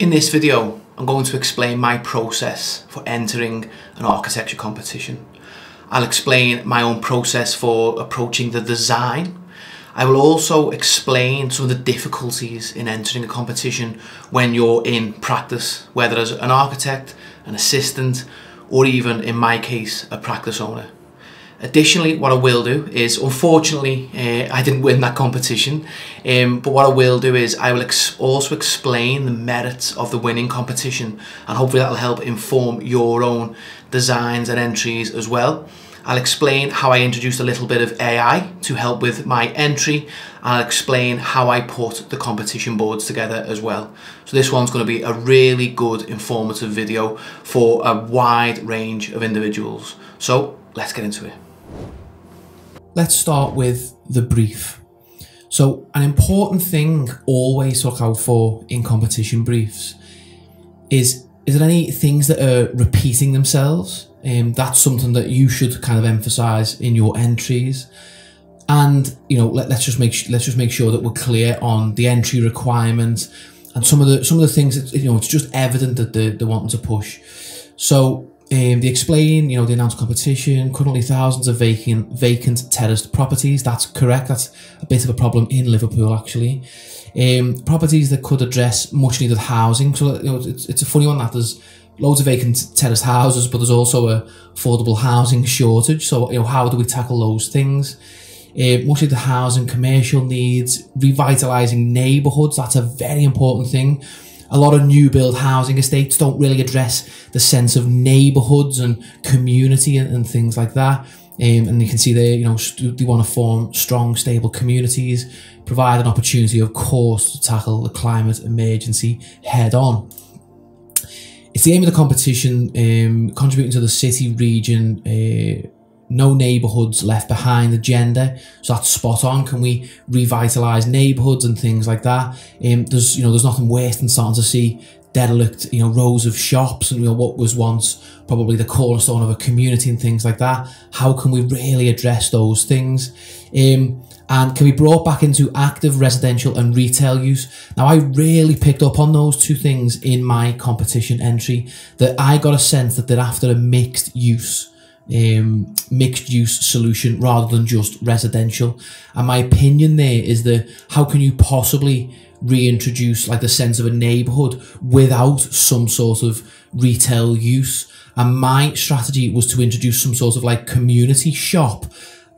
In this video, I'm going to explain my process for entering an architecture competition. I'll explain my own process for approaching the design. I will also explain some of the difficulties in entering a competition when you're in practice, whether as an architect, an assistant, or even, in my case, a practice owner. Additionally, what I will do is, unfortunately, I didn't win that competition, but what I will do is I will also explain the merits of the winning competition, and hopefully that will help inform your own designs and entries as well. I'll explain how I introduced a little bit of AI to help with my entry, and I'll explain how I put the competition boards together as well. So this one's going to be a really good informative video for a wide range of individuals. So let's get into it. Let's start with the brief. So an important thing always to look out for in competition briefs is there any things that are repeating themselves? That's something that you should kind of emphasize in your entries. And let's just make sure that we're clear on the entry requirements and some of the things that it's just evident that they're wanting to push. So they explain, they announce competition, currently thousands of vacant terraced properties. That's correct. That's a bit of a problem in Liverpool, actually. Properties that could address much needed housing. So it's a funny one that there's loads of vacant terraced houses, but there's also a affordable housing shortage. So how do we tackle those things? Much needed housing, commercial needs, revitalising neighbourhoods. That's a very important thing. A lot of new build housing estates don't really address the sense of neighbourhoods and community and things like that. And you can see there, they want to form strong, stable communities, provide an opportunity, of course, to tackle the climate emergency head on. It's the aim of the competition, contributing to the city, region, no neighbourhoods left behind agenda. So that's spot on. Can we revitalise neighbourhoods and things like that? There's nothing worse than starting to see derelict rows of shops and what was once probably the cornerstone of a community and things like that. How can we really address those things? And can be brought back into active residential and retail use. Now, I really picked up on those two things in my competition entry, that I got a sense that they're after a mixed use solution rather than just residential. And my opinion there is that how can you possibly reintroduce like the sense of a neighbourhood without some sort of retail use? And my strategy was to introduce some sort of like community shop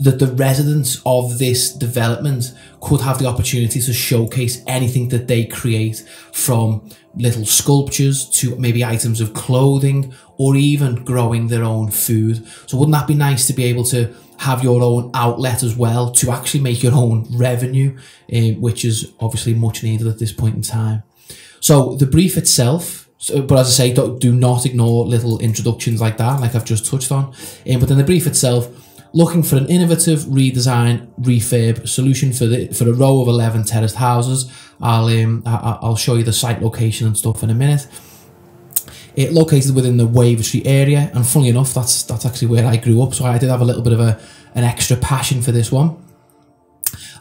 that the residents of this development could have the opportunity to showcase anything that they create, from little sculptures to maybe items of clothing or even growing their own food. So wouldn't that be nice to be able to have your own outlet as well, to actually make your own revenue, which is obviously much needed at this point in time. So the brief itself, but as I say, do not ignore little introductions like that, like I've just touched on. But then the brief itself, looking for an innovative redesign refurb solution for a row of 11 terraced houses. I'll show you the site location and stuff in a minute. It located within the bvyFV area, and funnily enough, that's actually where I grew up, so I did have a little bit of an extra passion for this one.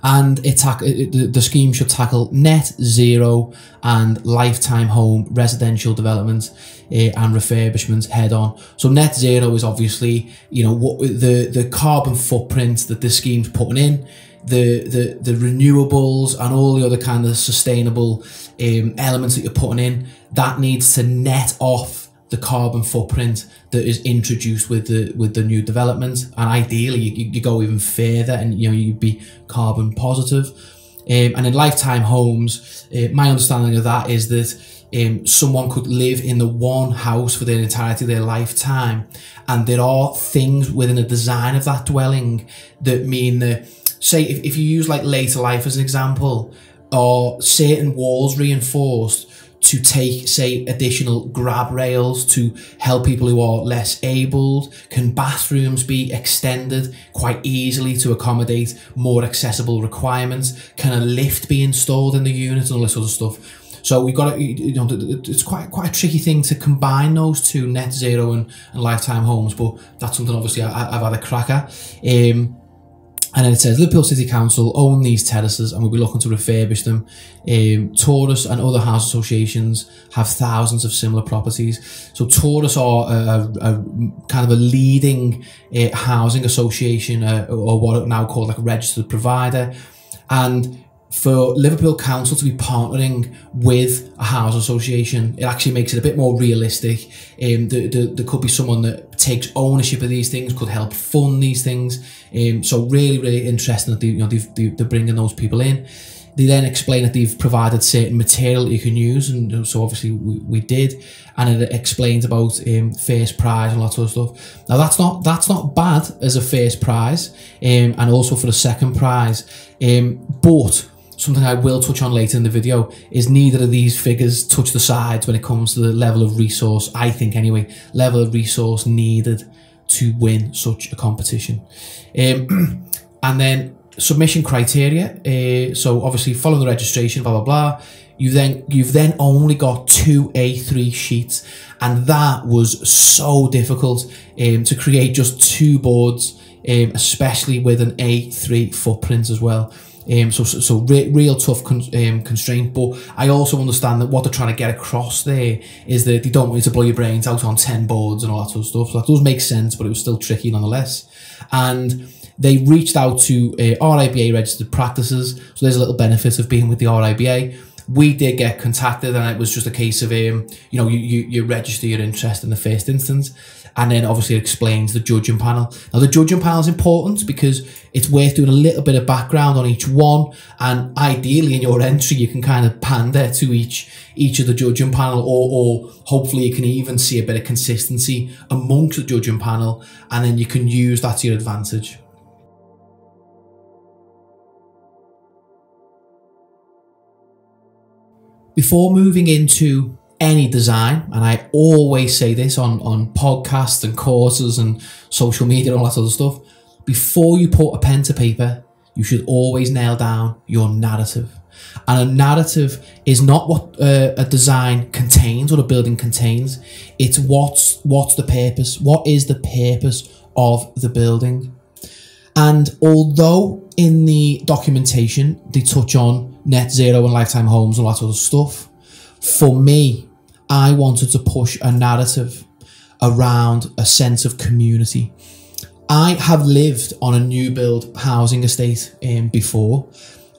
And the scheme should tackle net zero and lifetime home residential development and refurbishment head on. So net zero is obviously what the carbon footprint that the scheme's putting in, the renewables and all the other kind of sustainable elements that you're putting in. That needs to net off the carbon footprint that is introduced with the new development, and ideally you go even further and you'd be carbon positive. And in lifetime homes, my understanding of that is that someone could live in the one house for the entirety of their lifetime, and there are things within the design of that dwelling that mean that, say, if you use like later life as an example, or certain walls reinforced to take, say, additional grab rails to help people who are less abled? Can bathrooms be extended quite easily to accommodate more accessible requirements? Can a lift be installed in the unit and all this sort of stuff? So we've got to, it's quite a tricky thing to combine those two, net zero and lifetime homes, but that's something obviously I've had a crack at. And then it says Liverpool City Council own these terraces and will be looking to refurbish them. Taurus and other house associations have thousands of similar properties. So Taurus are a kind of a leading housing association, or what are now called like a registered provider. And for Liverpool Council to be partnering with a house association, it actually makes it a bit more realistic. There could be someone that takes ownership of these things, could help fund these things. So really interesting that they're bringing those people in. They then explain that they've provided certain material that you can use, and so obviously we did, and it explains about first prize and all that sort of stuff. Now that's not bad as a first prize, and also for the second prize, but something I will touch on later in the video is neither of these figures touch the sides when it comes to the level of resource, I think anyway, level of resource needed to win such a competition. And then submission criteria. So obviously following the registration, blah, blah, blah, you've then only got 2 A3 sheets. And that was so difficult to create just 2 boards, especially with an A3 footprint as well. So real tough constraint, but I also understand that what they're trying to get across there is that they don't want you to blow your brains out on 10 boards and all that sort of stuff. So that does make sense, but it was still tricky nonetheless. And they reached out to RIBA registered practices, so there's a little benefit of being with the RIBA. We did get contacted, and it was just a case of you register your interest in the first instance. And then obviously it explains the judging panel. Now the judging panel is important because it's worth doing a little bit of background on each one, and ideally in your entry you can kind of pander to each of the judging panel, or hopefully you can even see a bit of consistency amongst the judging panel, and then you can use that to your advantage. Before moving into any design, and I always say this on podcasts and courses and social media and all that sort of stuff, before you put a pen to paper, you should always nail down your narrative. And a narrative is not what a design contains or a building contains, it's what's the purpose, what is the purpose of the building. And although in the documentation they touch on net zero and lifetime homes and all that sort of stuff, for me, I wanted to push a narrative around a sense of community. I have lived on a new build housing estate before,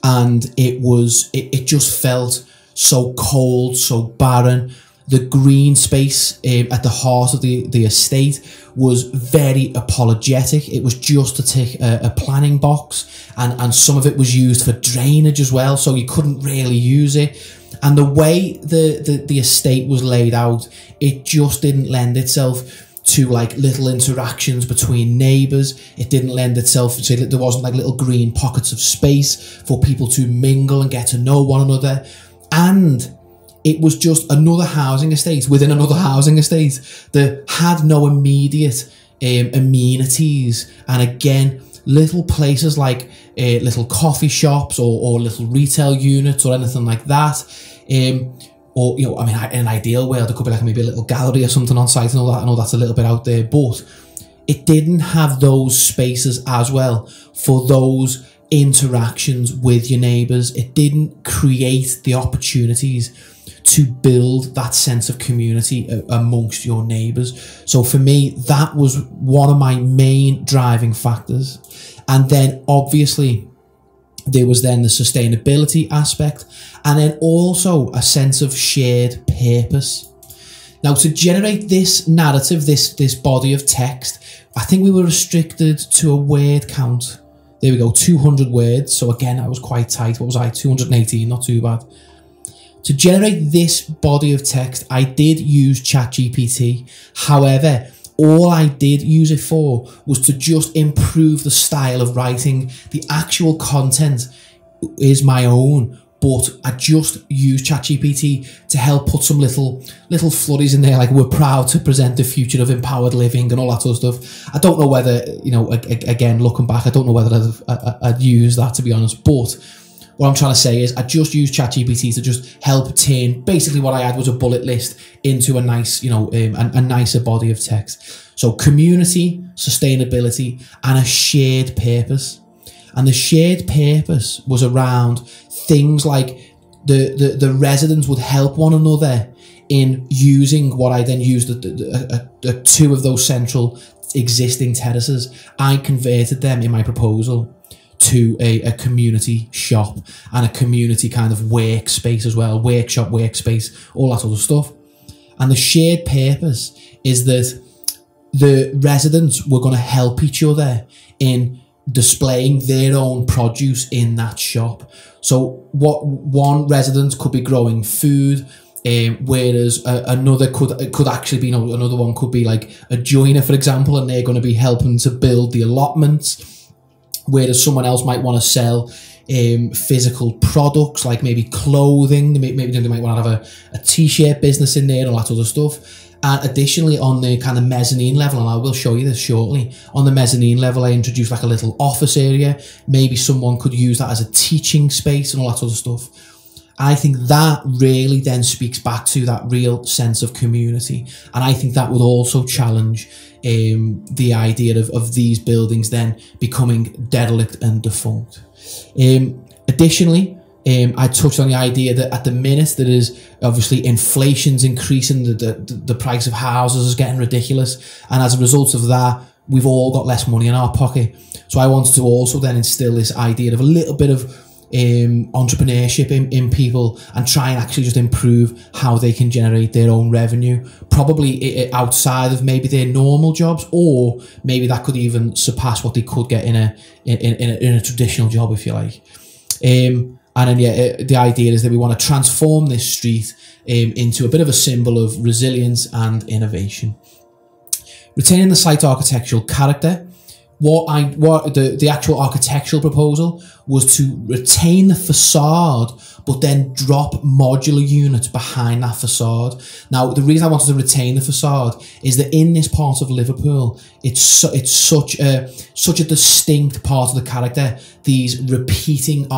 and it just felt so cold, so barren. The green space at the heart of the estate was very apologetic. It was just to tick a planning box, and some of it was used for drainage as well, so you couldn't really use it. And the way the estate was laid out, it just didn't lend itself to like little interactions between neighbours. It didn't lend itself to, there wasn't like little green pockets of space for people to mingle and get to know one another. And it was just another housing estate within another housing estate that had no immediate amenities. And again, little places like little coffee shops or little retail units or anything like that. Or, you know, I mean, in an ideal world, there could be like maybe a little gallery or something on site and all that. I know that's a little bit out there, but it didn't have those spaces as well for those interactions with your neighbours. It didn't create the opportunities to build that sense of community amongst your neighbours. So for me, that was one of my main driving factors. And then obviously there was then the sustainability aspect, and then also a sense of shared purpose. Now, to generate this narrative, this body of text, I think we were restricted to a word count. There we go, 200 words. So again, that was quite tight. What was I, 218, not too bad. To generate this body of text, I did use ChatGPT. However, all I did use it for was to just improve the style of writing. The actual content is my own, but I just used ChatGPT to help put some little flurries in there, like we're proud to present the future of empowered living and all that sort of stuff. I don't know whether, you know, again, looking back, I don't know whether I'd use that, to be honest, but what I'm trying to say is I just used ChatGPT to just help turn basically what I had was a bullet list into a nice, you know, a nicer body of text. So community, sustainability, and a shared purpose. And the shared purpose was around things like the residents would help one another in using what I then used the two of those central existing terraces. I converted them in my proposal to a community shop and a community kind of workspace as well, workshop, workspace, all that sort of stuff. And the shared purpose is that the residents were going to help each other in displaying their own produce in that shop. So what one resident could be growing food, whereas another could actually be, another one could be like a joiner, for example, and they're going to be helping to build the allotments, whereas someone else might want to sell physical products like maybe clothing. Maybe they might want to have a t-shirt business in there and all that sort of stuff. And additionally, on the kind of mezzanine level, and I will show you this shortly, on the mezzanine level, I introduced like a little office area. Maybe someone could use that as a teaching space and all that sort of stuff. I think that really then speaks back to that real sense of community. And I think that would also challenge the idea of these buildings then becoming derelict and defunct. Additionally, I touched on the idea that at the minute there is obviously inflation's increasing, the price of houses is getting ridiculous, and as a result of that, we've all got less money in our pocket. So I wanted to also then instill this idea of a little bit of entrepreneurship in people and try and actually just improve how they can generate their own revenue, probably outside of maybe their normal jobs, or maybe that could even surpass what they could get in a traditional job, if you like. And then, yeah, the idea is that we want to transform this street into a bit of a symbol of resilience and innovation. Retaining the site architectural character, the actual architectural proposal was to retain the facade, but then drop modular units behind that facade. Now, the reason I wanted to retain the facade is that in this part of Liverpool, it's such a distinct part of the character. These repeating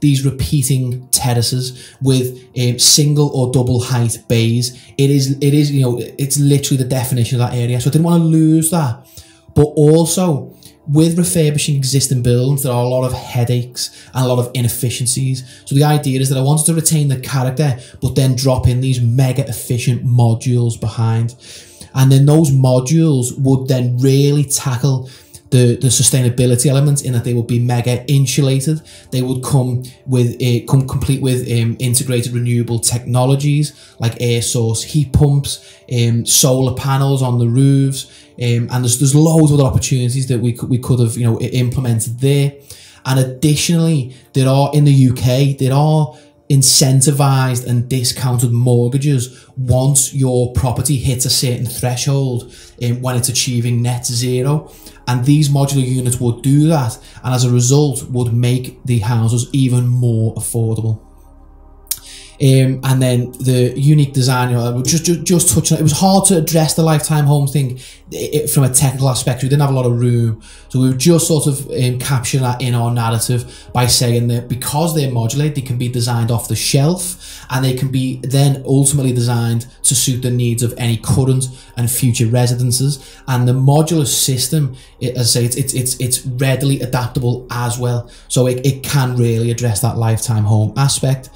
these repeating terraces with single or double height bays. It is it's literally the definition of that area. So I didn't want to lose that. But also, with refurbishing existing buildings, there are a lot of headaches and a lot of inefficiencies. So the idea is that I wanted to retain the character, but then drop in these mega efficient modules behind. And then those modules would then really tackle the sustainability elements, in that they would be mega insulated. They would come complete with integrated renewable technologies like air source heat pumps, solar panels on the roofs, and there's loads of other opportunities that we could have implemented there. And additionally, there are in the UK incentivized and discounted mortgages once your property hits a certain threshold when it's achieving net zero. And these modular units would do that, and as a result would make the houses even more affordable. And then the unique design, just touching on it. It was hard to address the lifetime home thing from a technical aspect. We didn't have a lot of room, so we were just sort of capturing that in our narrative by saying that because they're modular, they can be designed off the shelf, and they can be then ultimately designed to suit the needs of any current and future residences. And the modular system, as I say, it's readily adaptable as well, so it can really address that lifetime home aspect.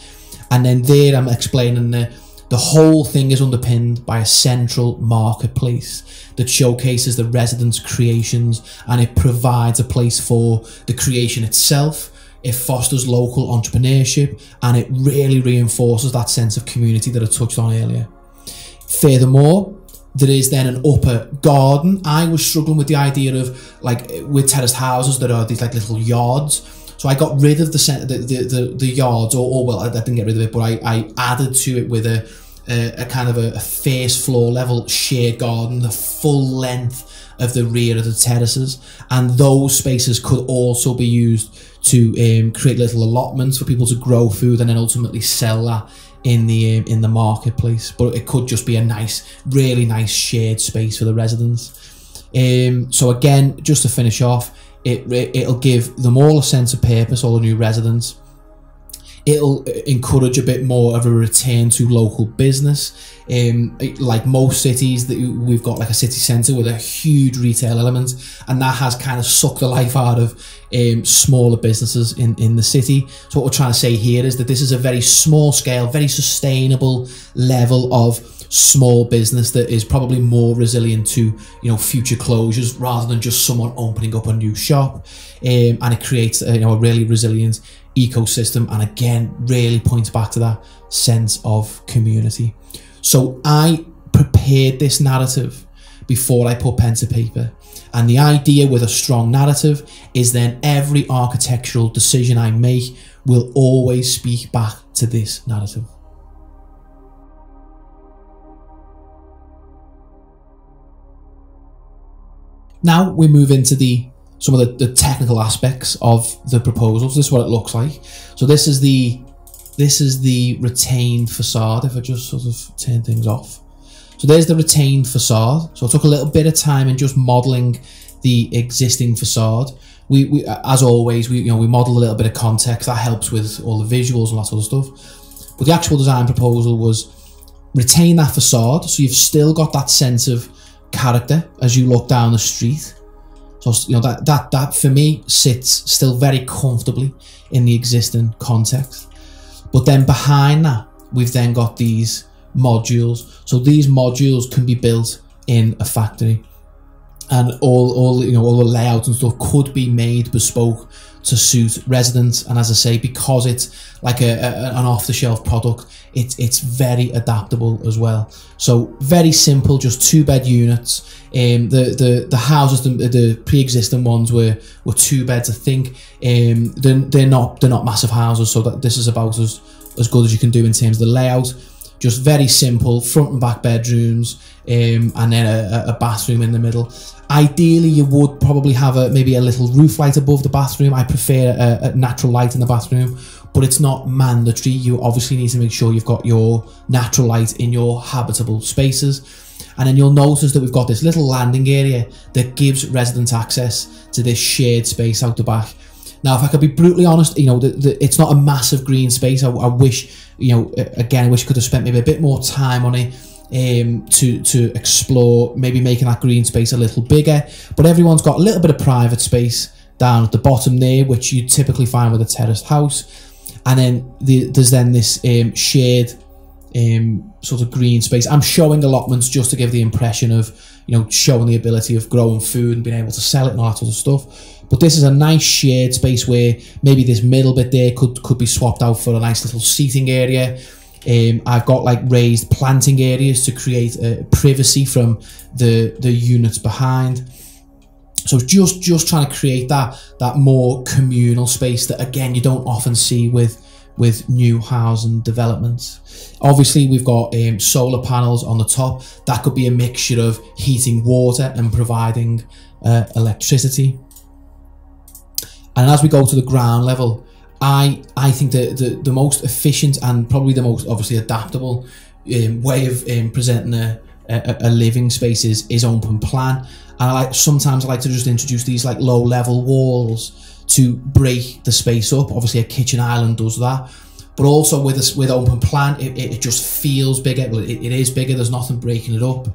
And then there I'm explaining the whole thing is underpinned by a central marketplace that showcases the residents' creations, and it provides a place for the creation itself. It fosters local entrepreneurship, and it really reinforces that sense of community that I touched on earlier. Furthermore, there is then an upper garden. I was struggling with the idea of, like, with terraced houses, there are these like little yards. So I got rid of the yards, or well, I didn't get rid of it, but I added to it with a kind of a first floor level shared garden, the full length of the rear of the terraces, and those spaces could also be used to create little allotments for people to grow food and then ultimately sell that in the marketplace. But it could just be a nice, really nice shared space for the residents. So again, just to finish off, it'll give them all a sense of purpose, all the new residents. It'll encourage a bit more of a return to local business. Like most cities, that we've got like a city centre with a huge retail element, and that has kind of sucked the life out of smaller businesses in the city. So what we're trying to say here is that this is a very small scale, very sustainable level of small business that is probably more resilient to future closures rather than just someone opening up a new shop, and it creates a really resilient ecosystem, and again really points back to that sense of community. So I prepared this narrative before I put pen to paper, and the idea with a strong narrative is then every architectural decision I make will always speak back to this narrative. Now we move into some of the technical aspects of the proposals. This is what it looks like. So this is the retained facade. If I just sort of turn things off. So there's the retained facade. So I took a little bit of time in just modeling the existing facade. We as always, we model a little bit of context. That helps with all the visuals and that sort of stuff. But the actual design proposal was retain that facade. So you've still got that sense of character as you look down the street. So that for me sits still very comfortably in the existing context. But then behind that, we've then got these modules. So these modules can be built in a factory, and all the layout and stuff could be made bespoke to suit residents. And as I say, because it's like an off-the-shelf product, it's very adaptable as well. So very simple, just 2-bed units. The houses, the pre-existing ones were 2 beds, I think. They're not massive houses, so that this is about as good as you can do in terms of the layout. Just very simple, front and back bedrooms, and then a bathroom in the middle. Ideally, you would probably have maybe a little roof light above the bathroom. I prefer a natural light in the bathroom, but it's not mandatory. You obviously need to make sure you've got your natural light in your habitable spaces. And then you'll notice that we've got this little landing area that gives residents access to this shared space out the back. Now, if I could be brutally honest, it's not a massive green space. I wish, again, I wish I could have spent maybe a bit more time on it to explore, maybe making that green space a little bigger. But everyone's got a little bit of private space down at the bottom there, which you typically find with a terraced house. And then there's this shared sort of green space. I'm showing allotments just to give the impression of, showing the ability of growing food and being able to sell it and all that sort of stuff. But this is a nice shared space where maybe this middle bit there could be swapped out for a nice little seating area. I've got like raised planting areas to create privacy from the units behind. So just trying to create that more communal space that, again, you don't often see with new housing developments. Obviously, we've got solar panels on the top. That could be a mixture of heating water and providing electricity. And as we go to the ground level, I think the most efficient and probably the most obviously adaptable way of presenting a living space is open plan. And sometimes I like to just introduce these like low level walls to break the space up. Obviously a kitchen island does that, but also with open plan, it just feels bigger. Well, it is bigger, there's nothing breaking it up.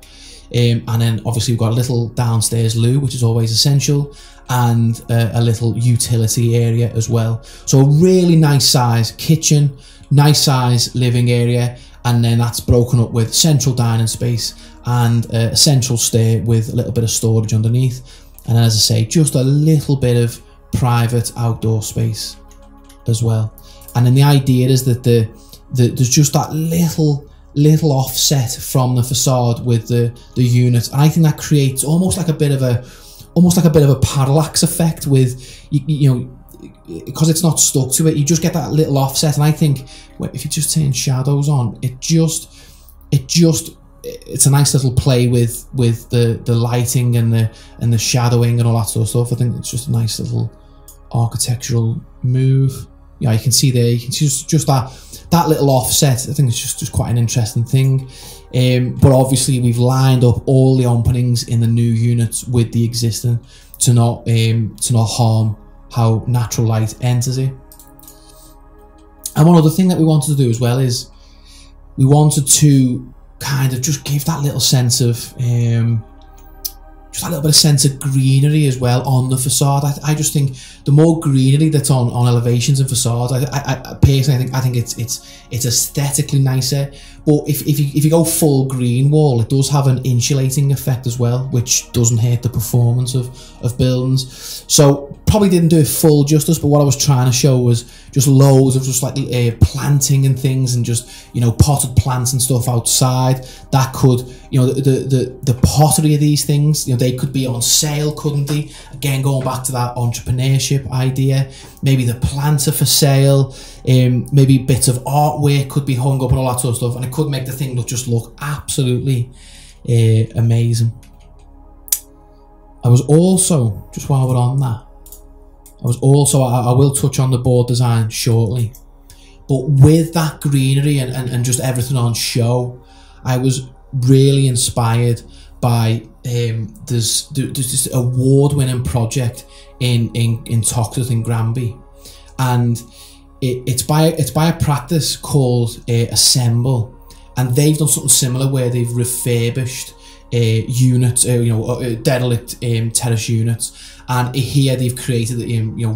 And then obviously we've got a little downstairs loo, which is always essential, and a little utility area as well. So a really nice size kitchen, nice size living area, and then that's broken up with central dining space and a central stair with a little bit of storage underneath. And then, as I say, just a little bit of private outdoor space as well. And then the idea is that there's just that little offset from the facade with the unit, and I think that creates almost like a bit of a parallax effect with because it's not stuck to it. You just get that little offset, and I think if you just turn shadows on, it's a nice little play with the lighting and the shadowing and all that sort of stuff. I think it's just a nice little architectural move. Yeah, you can see there, you can see just that little offset. I think it's just quite an interesting thing. But obviously we've lined up all the openings in the new units with the existing to not harm how natural light enters it. And one other thing that we wanted to do as well is we wanted to kind of just give that little sense of just a little bit of sense of greenery as well on the facade. I just think the more greenery that's on elevations and facades, I personally think it's aesthetically nicer. But if you go full green wall, it does have an insulating effect as well, which doesn't hurt the performance of buildings. So probably didn't do it full justice, but what I was trying to show was just loads of just like planting and things, and just, you know, potted plants and stuff outside that could, you know, the pottery of these things, you know, they could be on sale, couldn't they? Again, going back to that entrepreneurship idea, maybe the plants are for sale, maybe bits of artwork could be hung up and all that sort of stuff, and it could make the thing look absolutely amazing. I was also, just while we're on that, I will touch on the board design shortly, but with that greenery and just everything on show, I was really inspired by there's this award-winning project in Toxteth in Granby, and it's by a practice called Assemble, and they've done something similar where they've refurbished units, derelict terrace units, and here they've created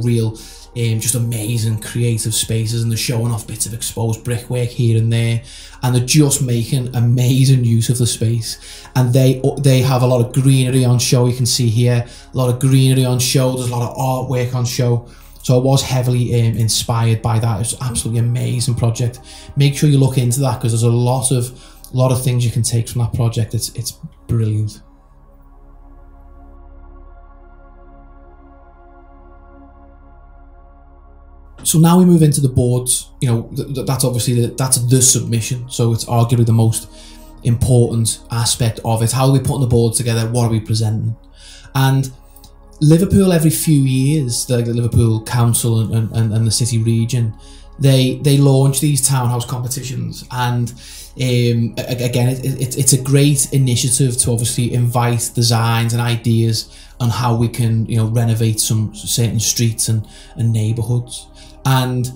real just amazing creative spaces, and they're showing off bits of exposed brickwork here and there, and they're just making amazing use of the space. And they have a lot of greenery on show. You can see here a lot of greenery on show, there's a lot of artwork on show. So I was heavily inspired by that. It's an absolutely amazing project. Make sure you look into that, because there's a lot of things you can take from that project. It's brilliant. So now we move into the boards. You know, that's obviously that's the submission. So it's arguably the most important aspect of it. How are we putting the boards together? What are we presenting? And Liverpool, every few years, the Liverpool Council and the city region, they launch these townhouse competitions, and again, it's a great initiative to obviously invite designs and ideas on how we can, you know, renovate some certain streets and neighbourhoods. And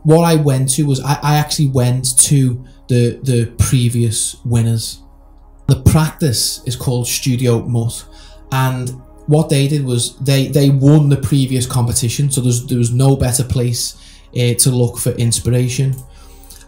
what I went to was I actually went to the previous winners. The practice is called Studio Mutt, and what they did was they won the previous competition, so there was no better place to look for inspiration.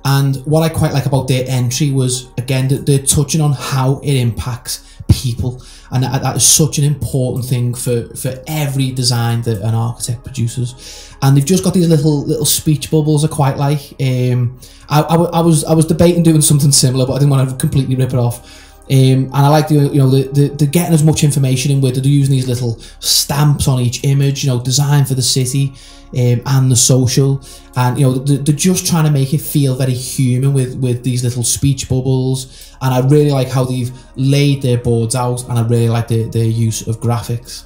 And what I quite like about their entry was, again, that they're touching on how it impacts people, and that is such an important thing for every design that an architect produces. And they've just got these little speech bubbles I quite like. I was debating doing something similar, but I didn't want to completely rip it off. And I like the getting as much information in with it. They're using these little stamps on each image, you know, designed for the city and the social, and you know they're just trying to make it feel very human with these little speech bubbles. And I really like how they've laid their boards out, and I really like their use of graphics.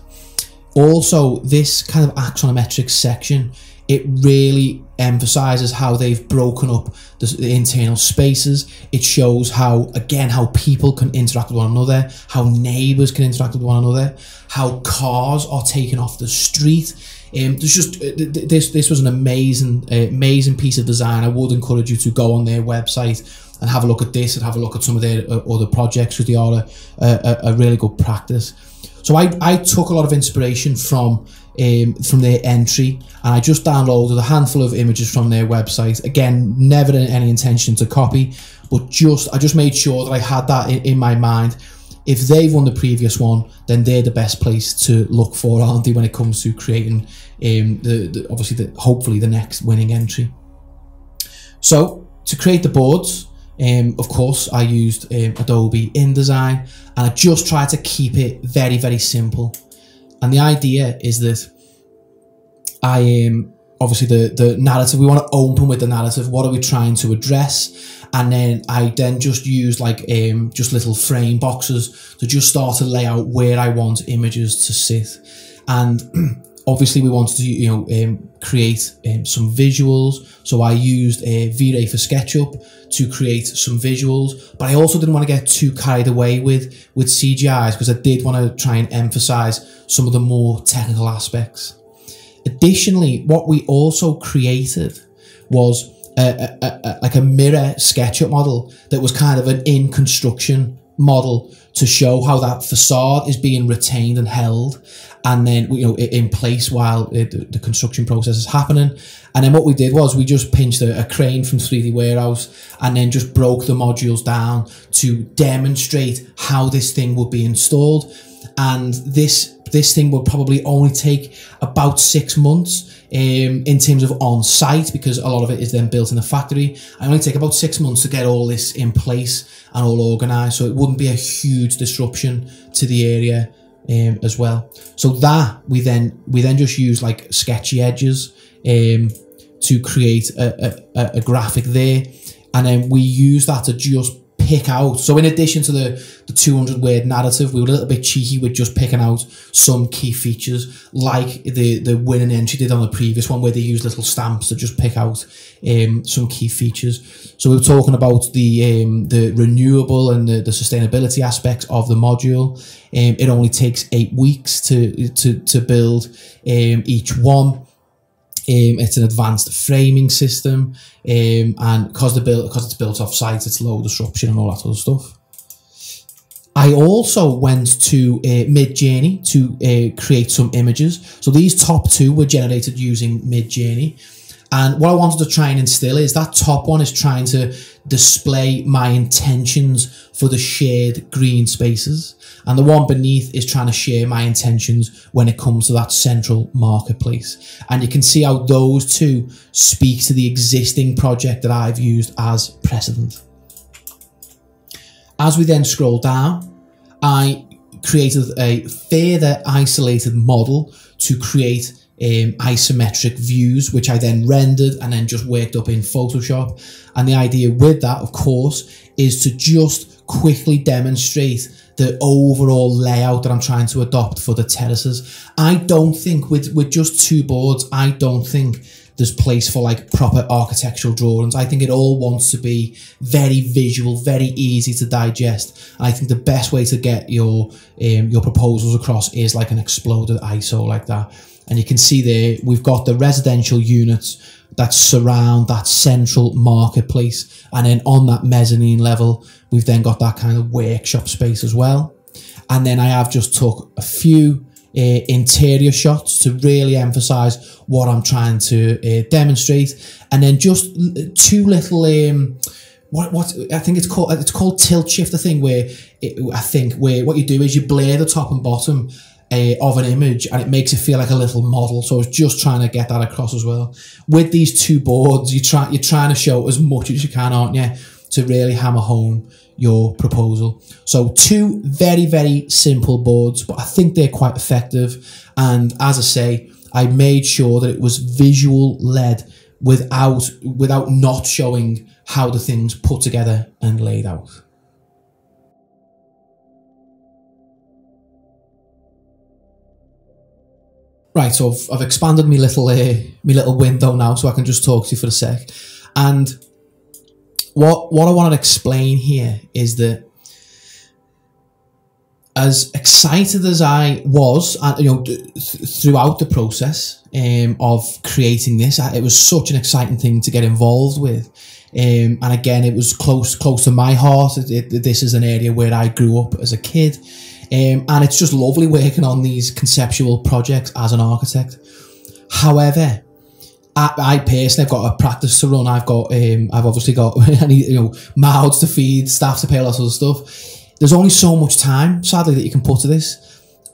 Also, this kind of axonometric section, it really emphasizes how they've broken up the internal spaces. It shows how, again, how people can interact with one another, how neighbors can interact with one another, how cars are taken off the street. There's just this was an amazing piece of design. I would encourage you to go on their website and have a look at this, and have a look at some of their other projects, because they are a really good practice. So I took a lot of inspiration from their entry, and I just downloaded a handful of images from their website. Again, never any intention to copy, but I just made sure that I had that in my mind. If they've won the previous one, then they're the best place to look for, aren't they, when it comes to creating hopefully the next winning entry. So to create the boards, of course, I used Adobe InDesign, and I just tried to keep it very, very simple. And the idea is that obviously the narrative, we want to open with the narrative. What are we trying to address? And then I just use like just little frame boxes to just start to lay out where I want images to sit. And obviously we wanted to create some visuals, so I used V-Ray for SketchUp to create some visuals, but I also didn't want to get too carried away with CGIs, because I did want to try and emphasize some of the more technical aspects. Additionally, what we also created was like a mirror SketchUp model that was kind of an in construction model to show how that facade is being retained and held, and then, you know, in place while the construction process is happening. And then what we did was we just pinched a crane from 3D Warehouse and then just broke the modules down to demonstrate how this thing would be installed. And this thing will probably only take about 6 months in terms of on site, because a lot of it is then built in the factory. I only take about 6 months to get all this in place and all organized, so it wouldn't be a huge disruption to the area as well. So that we then just use like sketchy edges to create a graphic there, and then we use that to just pick out. So in addition to the 200 word narrative, we were a little bit cheeky with just picking out some key features, like the winning entry did on the previous one, where they used little stamps to just pick out some key features. So we were talking about the renewable and the sustainability aspects of the module. It only takes 8 weeks to build each one. It's an advanced framing system, and because it's built off site, it's low disruption and all that sort of stuff. I also went to Midjourney to create some images. So these top two were generated using Midjourney. And what I wanted to try and instill is that top one is trying to display my intentions for the shared green spaces. And the one beneath is trying to share my intentions when it comes to that central marketplace. And you can see how those two speak to the existing project that I've used as precedent. As we then scroll down, I created a further isolated model to create isometric views, which I then rendered and then just worked up in Photoshop. And the idea with that, of course, is to just quickly demonstrate the overall layout that I'm trying to adopt for the terraces. I don't think with just 2 boards, I don't think there's place for like proper architectural drawings. I think it all wants to be very visual, very easy to digest. And I think the best way to get your proposals across is like an exploded ISO like that. And you can see there, we've got the residential units that surround that central marketplace. And then on that mezzanine level, we've then got that kind of workshop space as well. And then I have just took a few interior shots to really emphasize what I'm trying to demonstrate. And then just 2 little, what I think it's called tilt shifter thing, where what you do is you blur the top and bottom of an image, and it makes it feel like a little model. So I was just trying to get that across as well. With these 2 boards, you're trying to show as much as you can, aren't you, to really hammer home your proposal. So 2 very, very simple boards, but I think they're quite effective. And as I say, I made sure that it was visual led without not showing how the things put together and laid out. Right, so I've expanded my little window now, so I can just talk to you for a sec. And what I want to explain here is that, as excited as I was, throughout the process of creating this, it was such an exciting thing to get involved with. And again, it was close to my heart. This is an area where I grew up as a kid. And it's just lovely working on these conceptual projects as an architect. However, I personally have got a practice to run. I've obviously got mouths to feed, staff to pay, all that sort of stuff. There's only so much time, sadly, that you can put to this.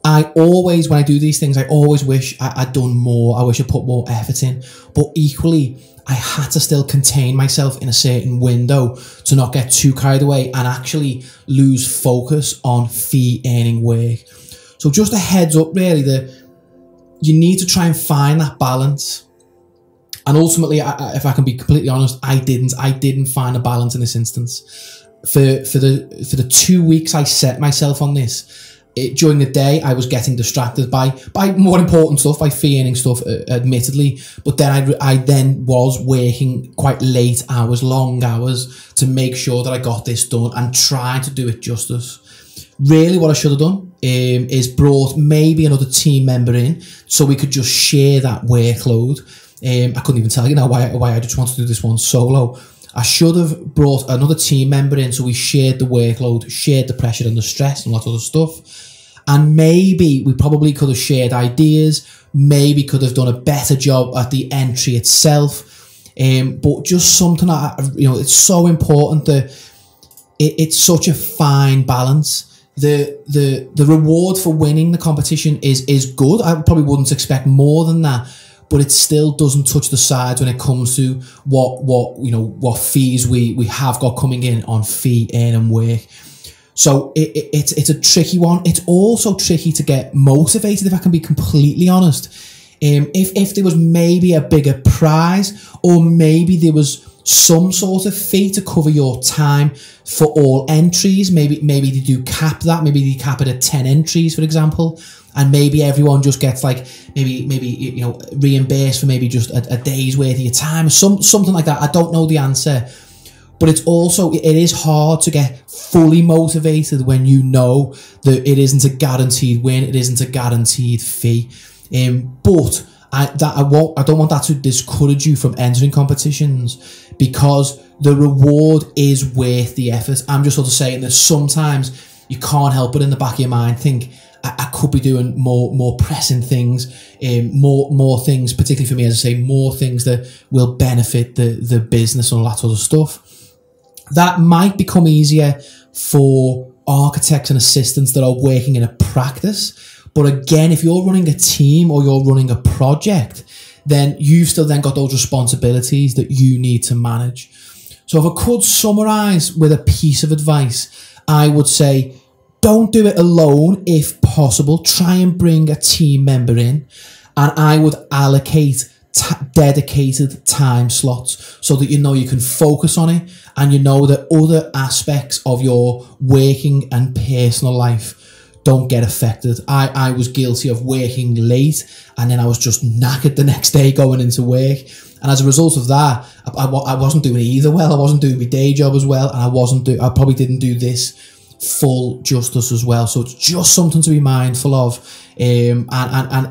When I do these things, I always wish I'd done more. I wish I put more effort in. But equally, I had to still contain myself in a certain window to not get too carried away and actually lose focus on fee earning work. So just a heads up, really, that you need to try and find that balance. And ultimately, if I can be completely honest, I didn't find a balance in this instance. For the 2 weeks I set myself on this, during the day, I was getting distracted by more important stuff, by fee earning stuff, admittedly. But then I then was working quite late hours, long hours, to make sure that I got this done and try to do it justice. Really, what I should have done is brought maybe another team member in so we could just share that workload. I couldn't even tell you now why I just wanted to do this one solo. I should have brought another team member in, so we shared the workload, shared the pressure and the stress and lots of other stuff. And maybe we probably could have shared ideas, maybe could have done a better job at the entry itself. But just something that, it's so important that it's such a fine balance. The reward for winning the competition is good. I probably wouldn't expect more than that, but it still doesn't touch the sides when it comes to what fees we have got coming in on fee earning work. So it's a tricky one. It's also tricky to get motivated, if I can be completely honest. If there was maybe a bigger prize, or maybe there was some sort of fee to cover your time for all entries, maybe they do cap that, maybe they cap it at 10 entries, for example, and maybe everyone just gets like maybe reimbursed for maybe just a day's worth of your time, or something like that. I don't know the answer, but it is hard to get fully motivated when you know that it isn't a guaranteed win, it isn't a guaranteed fee. But I don't want that to discourage you from entering competitions, because the reward is worth the effort. I'm just sort of saying that sometimes you can't help but in the back of your mind think, I could be doing more pressing things, more things, particularly for me, as I say, more things that will benefit the business and all that sort of stuff. That might become easier for architects and assistants that are working in a practice. But again, if you're running a team or you're running a project, then you've still then got those responsibilities that you need to manage. So if I could summarize with a piece of advice, I would say, don't do it alone if possible. Try and bring a team member in, and I would allocate dedicated time slots so that you can focus on it, and that other aspects of your working and personal life don't get affected. I was guilty of working late, and then I was just knackered the next day going into work, and as a result of that, I wasn't doing either well. I wasn't doing my day job as well, and I probably didn't do this full justice as well. So it's just something to be mindful of, and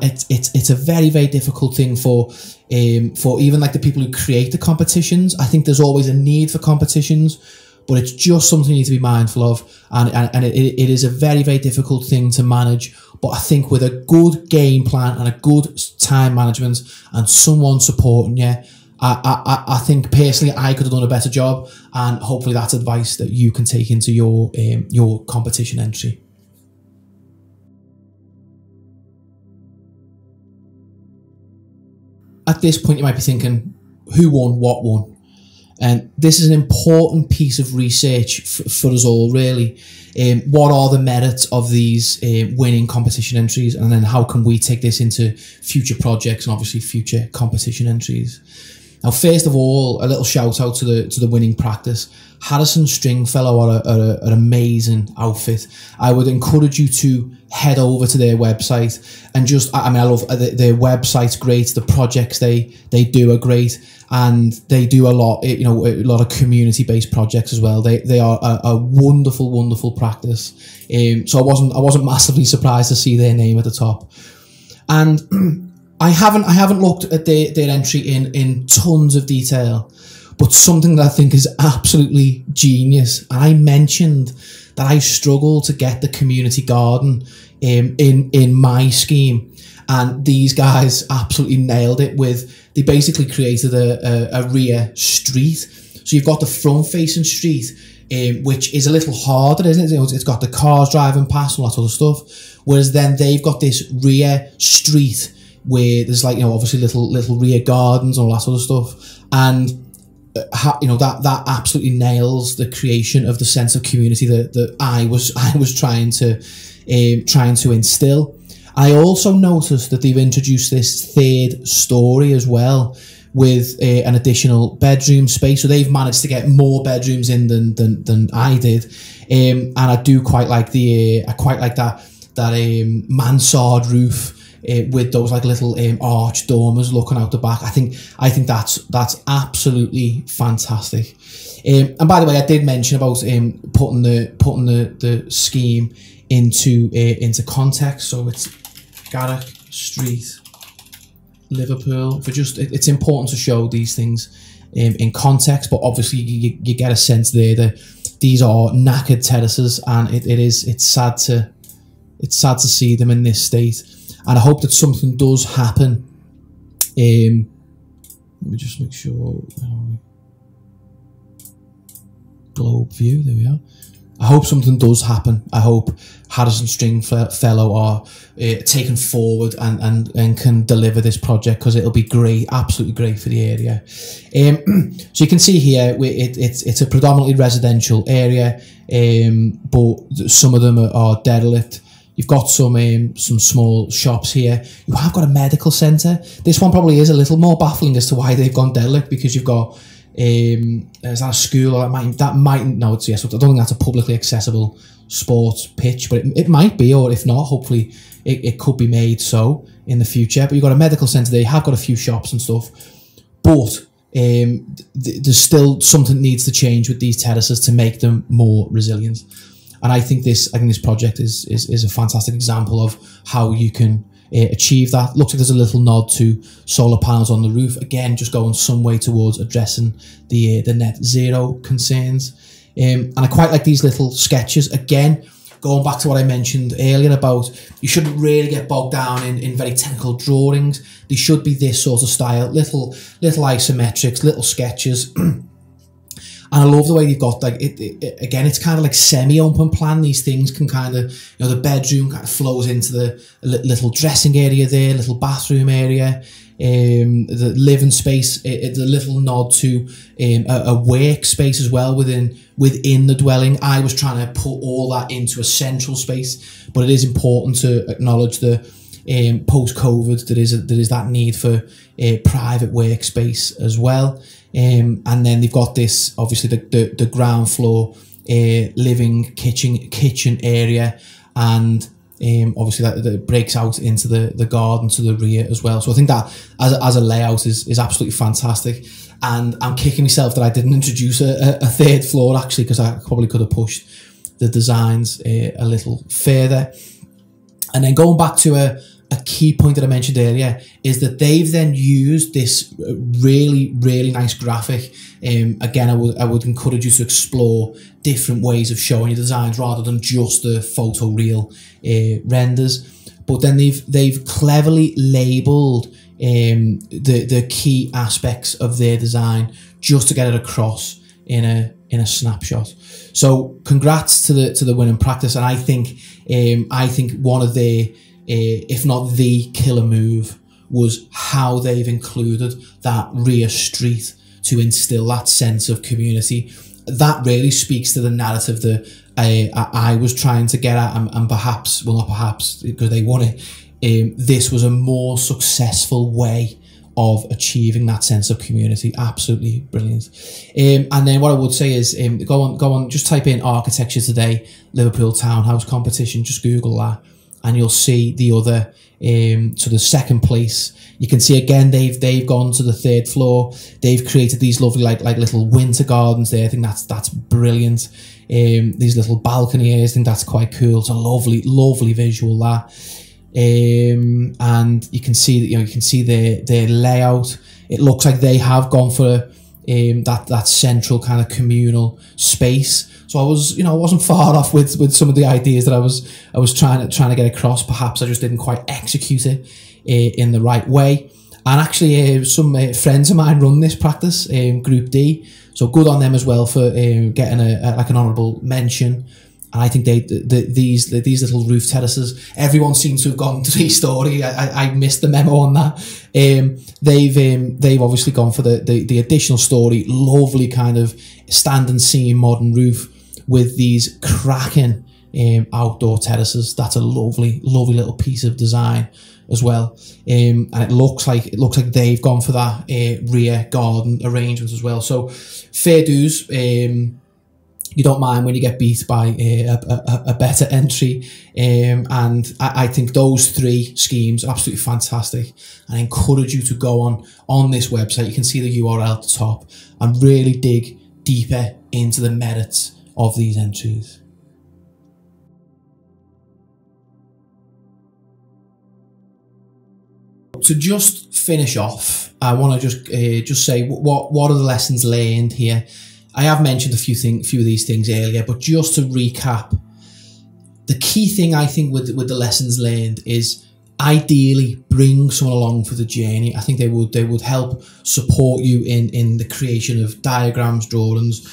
it's a very, very difficult thing for even like the people who create the competitions. I think there's always a need for competitions, but it's just something you need to be mindful of, and it is a very, very difficult thing to manage. But I think with a good game plan and a good time management and someone supporting you, I think personally I could have done a better job, and hopefully that's advice that you can take into your competition entry. At this point you might be thinking, who won, what won? And this is an important piece of research for us all, really. What are the merits of these winning competition entries, and then how can we take this into future projects and obviously future competition entries? Now, first of all, a little shout out to the winning practice. Harrison Stringfellow are an amazing outfit. I would encourage you to head over to their website and I love their website's great. The projects they do are great, and they do a lot of community-based projects as well. They are a wonderful, wonderful practice. So I wasn't massively surprised to see their name at the top. And I haven't looked at their entry in tons of detail, but something that I think is absolutely genius. I mentioned that I struggle to get the community garden in my scheme, and these guys absolutely nailed it they basically created a rear street. So you've got the front facing street, which is a little harder, isn't it? It's got the cars driving past and all that sort of stuff. Whereas then they've got this rear street where there's obviously little rear gardens and all that sort of stuff. And that absolutely nails the creation of the sense of community that I was trying to instill. I also noticed that they've introduced this third story as well, with an additional bedroom space. So they've managed to get more bedrooms in than I did, and I do quite like that mansard roof. With those little arch dormers looking out the back. I think that's absolutely fantastic. And by the way, I did mention about putting the scheme into context. So it's Garrick Street Liverpool. For just, it's important to show these things in context, but obviously you get a sense there that these are knackered terraces, and it's sad to see them in this state. And I hope that something does happen. Let me just make sure. Globe view, there we are. I hope something does happen. I hope Harrison Stringfellow are taken forward and can deliver this project, because it'll be great, absolutely great for the area. So you can see here, it's a predominantly residential area, but some of them are derelict. You've got some small shops here. You have got a medical centre. This one probably is a little more baffling as to why they've gone derelict, because you've got is that a school, or that might no, it's, yes, I don't think that's a publicly accessible sports pitch, but it might be, or if not, hopefully it could be made so in the future. But you've got a medical centre there, you have got a few shops and stuff, but there's still something needs to change with these terraces to make them more resilient. And I think this project is a fantastic example of how you can achieve that. Looks like there's a little nod to solar panels on the roof, again just going some way towards addressing the net zero concerns. And I quite like these little sketches, again going back to what I mentioned earlier about you shouldn't really get bogged down in very technical drawings. They should be this sort of style, little isometrics, little sketches. And I love the way you've got, like, again, it's kind of like semi-open plan. These things can kind of, you know, the bedroom kind of flows into the little dressing area there, little bathroom area, the living space, the little nod to a workspace as well within the dwelling. I was trying to put all that into a central space, but it is important to acknowledge the post-COVID there is that need for private workspace as well. And then they've got this, obviously the ground floor living kitchen area, and obviously that breaks out into the garden to the rear as well. So I think that as a layout is absolutely fantastic, and I'm kicking myself that I didn't introduce a third floor actually, because I probably could have pushed the designs a little further. And then going back to a key point that I mentioned earlier is that they've then used this really nice graphic. Again, I would encourage you to explore different ways of showing your designs rather than just the photoreal renders. But then they've cleverly labelled the key aspects of their design just to get it across in a snapshot. So congrats to the winning practice, and I think one of their if not the killer move was how they've included that rear street to instill that sense of community. That really speaks to the narrative that I was trying to get at, and perhaps, well, not perhaps, because they won it, this was a more successful way of achieving that sense of community. Absolutely brilliant. And then what I would say is go on, just type in architecture today, Liverpool Townhouse competition, just Google that, and you'll see the other, to the second place. You can see again, they've gone to the third floor. They've created these lovely like little winter gardens there. I think that's brilliant. These little balcony areas, I think that's quite cool. It's a lovely visual that. And you can see that, you can see their layout. It looks like they have gone for that central kind of communal space. So I was, I wasn't far off with some of the ideas that I was trying to get across. Perhaps I just didn't quite execute it in the right way. And actually, some friends of mine run this practice, Group D. So good on them as well for getting like an honourable mention. And I think these little roof terraces, everyone seems to have gone 3-story. I missed the memo on that. They've obviously gone for the additional story, lovely kind of standing seam modern roof with these cracking outdoor terraces. That's a lovely little piece of design as well. And it looks like they've gone for that rear garden arrangement as well. So fair dues. You don't mind when you get beat by a better entry. And I think those 3 schemes are absolutely fantastic. And I encourage you to go on this website. You can see the URL at the top and really dig deeper into the merits of these entries. To just finish off, I want to just say what are the lessons learned here. I have mentioned a few of these things earlier, but just to recap, the key thing I think with the lessons learned is ideally bring someone along for the journey. I think they would help support you in the creation of diagrams, drawings,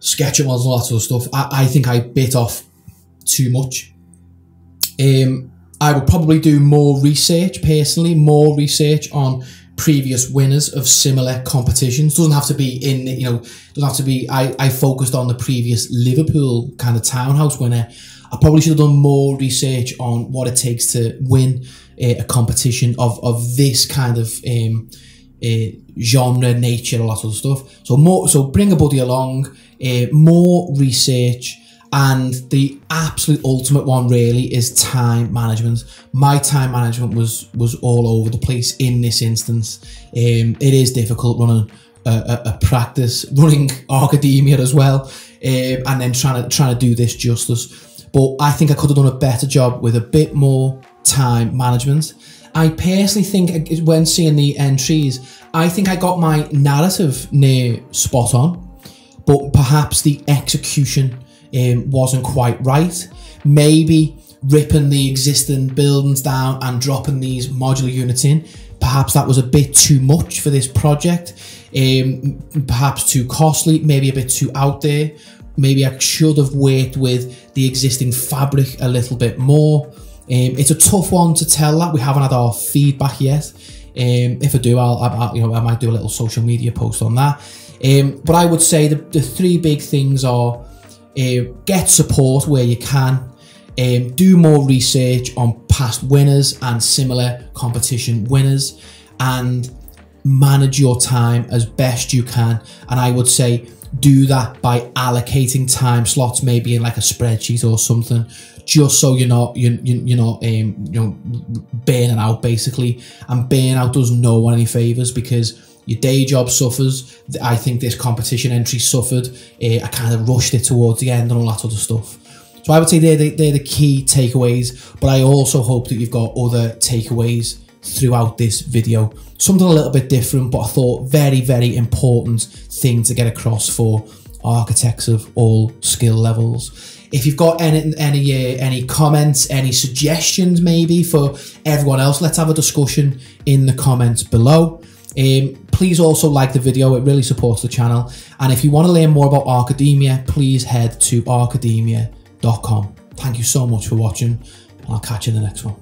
sketch models, all that sort of stuff. I think I bit off too much. I would probably do more research personally, more research on previous winners of similar competitions. Doesn't have to be in, you know, doesn't have to be, I focused on the previous Liverpool kind of townhouse winner. I probably should have done more research on what it takes to win a competition of this kind of genre, nature, all that sort of stuff. So bring a buddy along, more research, and the absolute ultimate one really is time management. My time management was all over the place in this instance. It is difficult running a practice, running ArchAdemia as well, and then trying to do this justice. But I think I could have done a better job with a bit more time management. I personally think, when seeing the entries, I think I got my narrative near spot on, but perhaps the execution wasn't quite right. Maybe ripping the existing buildings down and dropping these modular units in, perhaps that was a bit too much for this project, perhaps too costly, maybe a bit too out there. Maybe I should have worked with the existing fabric a little bit more. It's a tough one to tell that. We haven't had our feedback yet. If I do, I might do a little social media post on that. But I would say the three big things are get support where you can, do more research on past winners and similar competition winners, and manage your time as best you can. And I would say do that by allocating time slots, maybe in like a spreadsheet or something, just so you're not burning out basically. And burning out does no one any favors, because your day job suffers. I think this competition entry suffered. I kind of rushed it towards the end and all that sort of stuff. So I would say they're the key takeaways, but I also hope that you've got other takeaways throughout this video. Something a little bit different, but I thought very, very important thing to get across for architects of all skill levels. If you've got any comments, any suggestions maybe for everyone else, let's have a discussion in the comments below. Please also like the video, it really supports the channel. And if you want to learn more about ArchAdemia, please head to archademia.com. Thank you so much for watching, and I'll catch you in the next one.